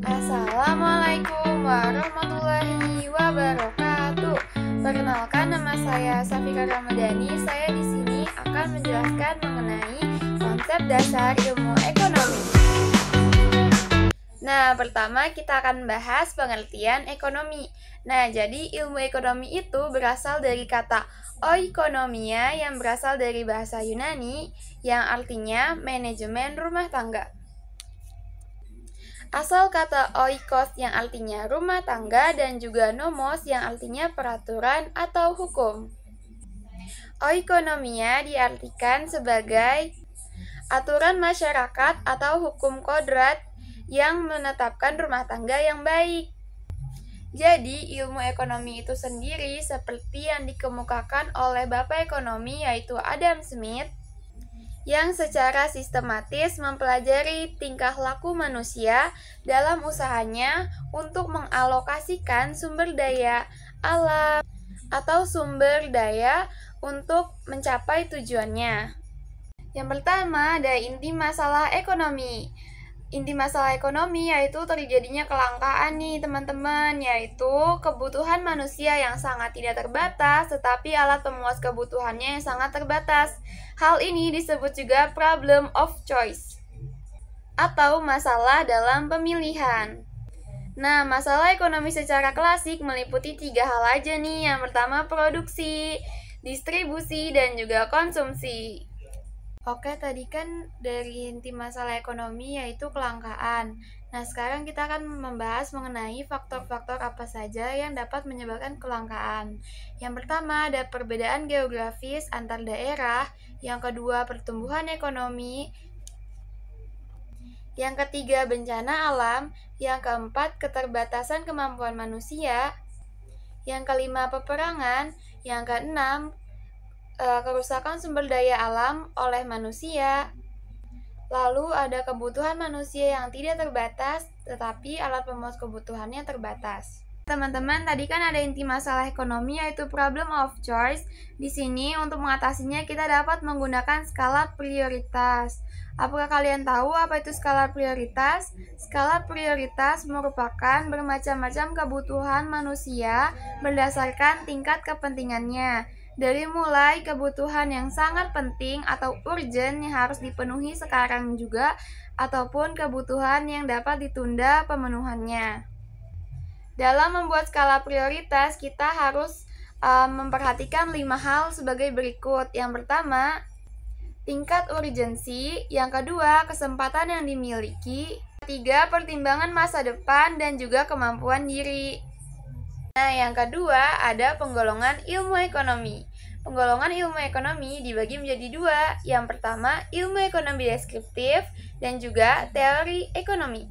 Assalamualaikum warahmatullahi wabarakatuh. Perkenalkan, nama saya Safika Ramadhani. Saya di sini akan menjelaskan mengenai konsep dasar ilmu ekonomi. Nah, pertama kita akan bahas pengertian ekonomi. Nah, jadi ilmu ekonomi itu berasal dari kata oikonomia yang berasal dari bahasa Yunani yang artinya manajemen rumah tangga. Asal kata oikos yang artinya rumah tangga dan juga nomos yang artinya peraturan atau hukum. Oikonomia diartikan sebagai aturan masyarakat atau hukum kodrat yang menetapkan rumah tangga yang baik. Jadi, ilmu ekonomi itu sendiri seperti yang dikemukakan oleh Bapak Ekonomi yaitu Adam Smith, yang secara sistematis mempelajari tingkah laku manusia dalam usahanya untuk mengalokasikan sumber daya alam atau sumber daya untuk mencapai tujuannya. Yang pertama ada inti masalah ekonomi. Inti masalah ekonomi yaitu terjadinya kelangkaan nih teman-teman, yaitu kebutuhan manusia yang sangat tidak terbatas tetapi alat pemuas kebutuhannya yang sangat terbatas. Hal ini disebut juga problem of choice atau masalah dalam pemilihan. Nah, masalah ekonomi secara klasik meliputi 3 hal aja nih. Yang pertama produksi, distribusi, dan juga konsumsi. Oke, tadi kan dari inti masalah ekonomi yaitu kelangkaan. Nah, sekarang kita akan membahas mengenai faktor-faktor apa saja yang dapat menyebabkan kelangkaan. Yang pertama, ada perbedaan geografis antar daerah. Yang kedua, pertumbuhan ekonomi. Yang ketiga, bencana alam. Yang keempat, keterbatasan kemampuan manusia. Yang kelima, peperangan. Yang keenam, kerusakan sumber daya alam oleh manusia. Lalu ada kebutuhan manusia yang tidak terbatas, tetapi alat pemuas kebutuhannya terbatas. Teman-teman, tadi kan ada inti masalah ekonomi yaitu problem of choice. Di sini untuk mengatasinya kita dapat menggunakan skala prioritas. Apakah kalian tahu apa itu skala prioritas? Skala prioritas merupakan bermacam-macam kebutuhan manusia berdasarkan tingkat kepentingannya. Dari mulai kebutuhan yang sangat penting atau urgent yang harus dipenuhi sekarang juga, ataupun kebutuhan yang dapat ditunda pemenuhannya. Dalam membuat skala prioritas, kita harus memperhatikan 5 hal sebagai berikut. Yang pertama, tingkat urgensi. Yang kedua, kesempatan yang dimiliki. Ketiga, pertimbangan masa depan dan juga kemampuan diri. Nah, yang kedua ada penggolongan ilmu ekonomi. Penggolongan ilmu ekonomi dibagi menjadi 2. Yang pertama, ilmu ekonomi deskriptif dan juga teori ekonomi.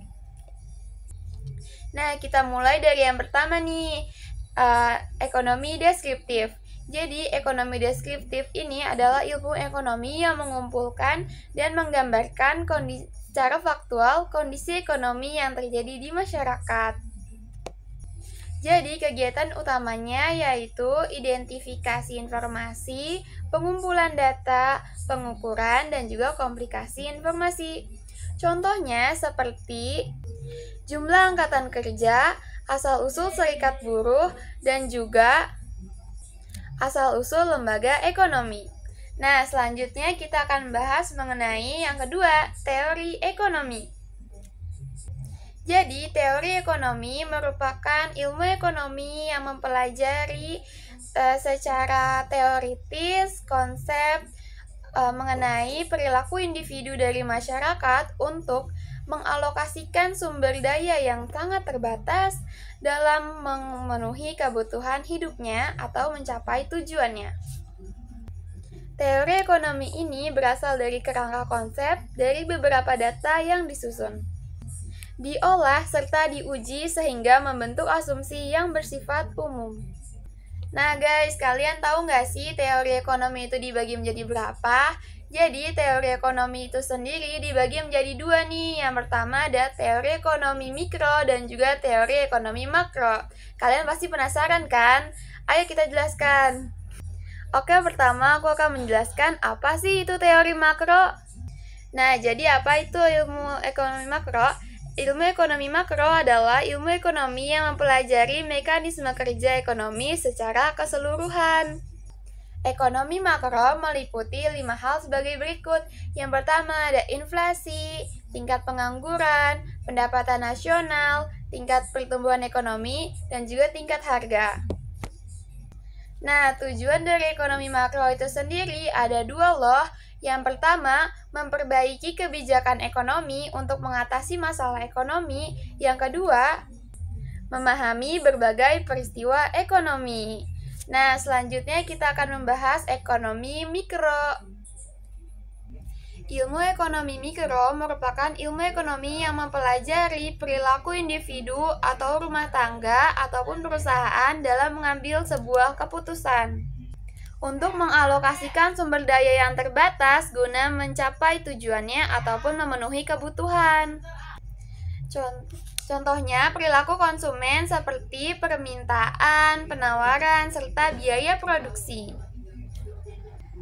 Nah, kita mulai dari yang pertama nih, ekonomi deskriptif. Jadi, ekonomi deskriptif ini adalah ilmu ekonomi yang mengumpulkan dan menggambarkan secara faktual kondisi ekonomi yang terjadi di masyarakat. Jadi, kegiatan utamanya yaitu identifikasi informasi, pengumpulan data, pengukuran, dan juga komplikasi informasi. Contohnya seperti jumlah angkatan kerja, asal-usul serikat buruh, dan juga asal-usul lembaga ekonomi. Nah, selanjutnya kita akan bahas mengenai yang kedua, teori ekonomi. Jadi, teori ekonomi merupakan ilmu ekonomi yang mempelajari secara teoritis konsep mengenai perilaku individu dari masyarakat untuk mengalokasikan sumber daya yang sangat terbatas dalam memenuhi kebutuhan hidupnya atau mencapai tujuannya. Teori ekonomi ini berasal dari kerangka konsep dari beberapa data yang disusun, diolah serta diuji sehingga membentuk asumsi yang bersifat umum. Nah guys, kalian tahu nggak sih teori ekonomi itu dibagi menjadi berapa? Jadi teori ekonomi itu sendiri dibagi menjadi 2 nih. Yang pertama ada teori ekonomi mikro dan juga teori ekonomi makro. Kalian pasti penasaran kan? Ayo kita jelaskan. Oke, pertama aku akan menjelaskan apa sih itu teori makro. Nah, jadi apa itu ilmu ekonomi makro? Ilmu ekonomi makro adalah ilmu ekonomi yang mempelajari mekanisme kerja ekonomi secara keseluruhan. Ekonomi makro meliputi 5 hal sebagai berikut. Yang pertama ada inflasi, tingkat pengangguran, pendapatan nasional, tingkat pertumbuhan ekonomi, dan juga tingkat harga. Nah, tujuan dari ekonomi makro itu sendiri ada 2 loh. Yang pertama, memperbaiki kebijakan ekonomi untuk mengatasi masalah ekonomi. Yang kedua, memahami berbagai peristiwa ekonomi. Nah, selanjutnya kita akan membahas ekonomi mikro. Ilmu ekonomi mikro merupakan ilmu ekonomi yang mempelajari perilaku individu atau rumah tangga ataupun perusahaan dalam mengambil sebuah keputusan untuk mengalokasikan sumber daya yang terbatas guna mencapai tujuannya ataupun memenuhi kebutuhan. Contohnya perilaku konsumen seperti permintaan, penawaran, serta biaya produksi.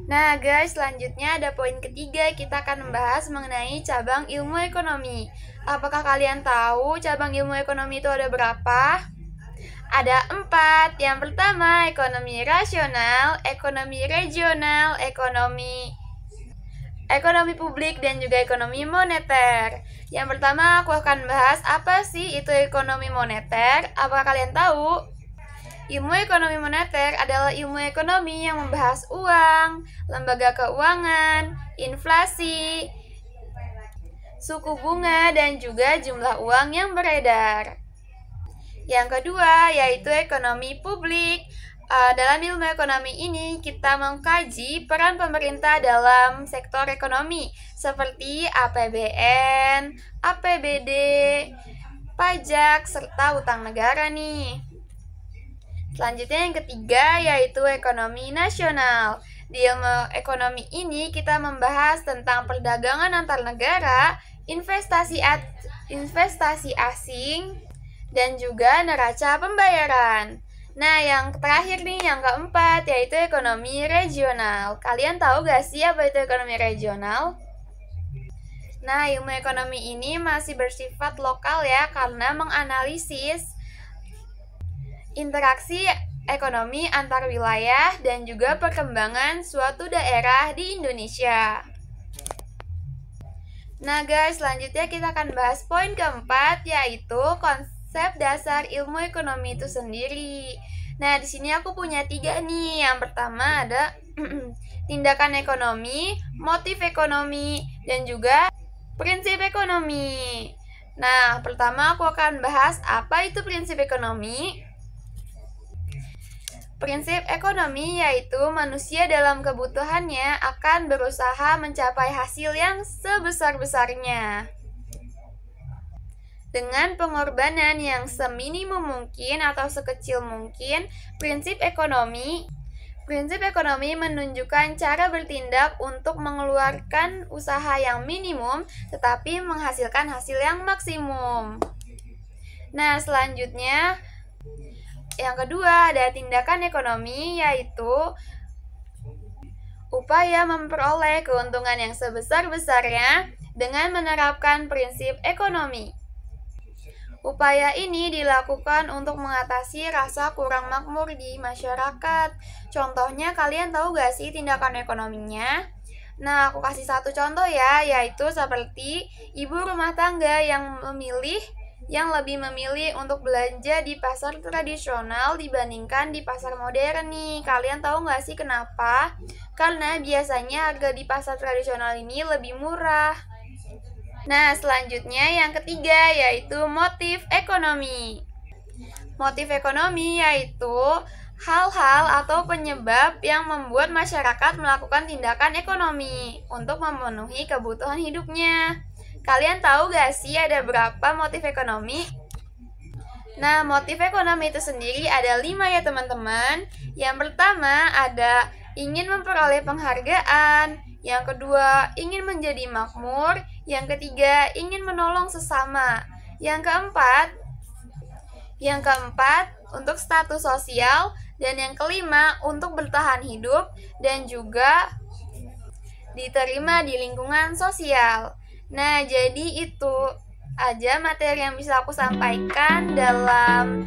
Nah guys, selanjutnya ada poin ketiga, kita akan membahas mengenai cabang ilmu ekonomi. Apakah kalian tahu cabang ilmu ekonomi itu ada berapa? Ada 4. Yang pertama, ekonomi rasional, ekonomi regional, ekonomi publik, dan juga ekonomi moneter. Yang pertama, aku akan bahas apa sih itu ekonomi moneter. Apakah kalian tahu? Ilmu ekonomi moneter adalah ilmu ekonomi yang membahas uang, lembaga keuangan, inflasi, suku bunga, dan juga jumlah uang yang beredar. Yang kedua, yaitu ekonomi publik. Dalam ilmu ekonomi ini, kita mengkaji peran pemerintah dalam sektor ekonomi, seperti APBN, APBD, pajak, serta utang negara nih. Selanjutnya yang ketiga, yaitu ekonomi nasional. Di ilmu ekonomi ini, kita membahas tentang perdagangan antar negara, investasi asing, dan juga neraca pembayaran. Nah, yang terakhir nih, yang keempat, yaitu ekonomi regional. Kalian tahu gak sih apa itu ekonomi regional? Nah, ilmu ekonomi ini masih bersifat lokal ya, karena menganalisis interaksi ekonomi antar wilayah dan juga perkembangan suatu daerah di Indonesia. Nah guys, selanjutnya kita akan bahas poin keempat, yaitu konsep dasar ilmu ekonomi itu sendiri. Nah, di sini aku punya 3 nih. Yang pertama ada tindakan ekonomi, motif ekonomi, dan juga prinsip ekonomi. Nah, pertama aku akan bahas apa itu prinsip ekonomi. Prinsip ekonomi yaitu manusia dalam kebutuhannya akan berusaha mencapai hasil yang sebesar-besarnya dengan pengorbanan yang seminimum mungkin atau sekecil mungkin. Prinsip ekonomi menunjukkan cara bertindak untuk mengeluarkan usaha yang minimum tetapi menghasilkan hasil yang maksimum. Nah, selanjutnya yang kedua ada tindakan ekonomi, yaitu upaya memperoleh keuntungan yang sebesar-besarnya dengan menerapkan prinsip ekonomi. Upaya ini dilakukan untuk mengatasi rasa kurang makmur di masyarakat. Contohnya, kalian tahu gak sih tindakan ekonominya? Nah, aku kasih satu contoh ya, yaitu seperti ibu rumah tangga yang lebih memilih untuk belanja di pasar tradisional dibandingkan di pasar modern nih. Kalian tahu gak sih kenapa? Karena biasanya harga di pasar tradisional ini lebih murah. Nah, selanjutnya yang ketiga yaitu motif ekonomi. Motif ekonomi yaitu hal-hal atau penyebab yang membuat masyarakat melakukan tindakan ekonomi untuk memenuhi kebutuhan hidupnya. Kalian tahu gak sih ada berapa motif ekonomi? Nah, motif ekonomi itu sendiri ada 5 ya teman-teman. Yang pertama ada ingin memperoleh penghargaan. Yang kedua, ingin menjadi makmur. Yang ketiga, ingin menolong sesama. Yang keempat, untuk status sosial. Dan yang kelima, untuk bertahan hidup dan juga diterima di lingkungan sosial. Nah, jadi itu aja materi yang bisa aku sampaikan dalam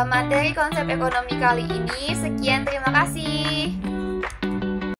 materi konsep ekonomi kali ini. Sekian, terima kasih.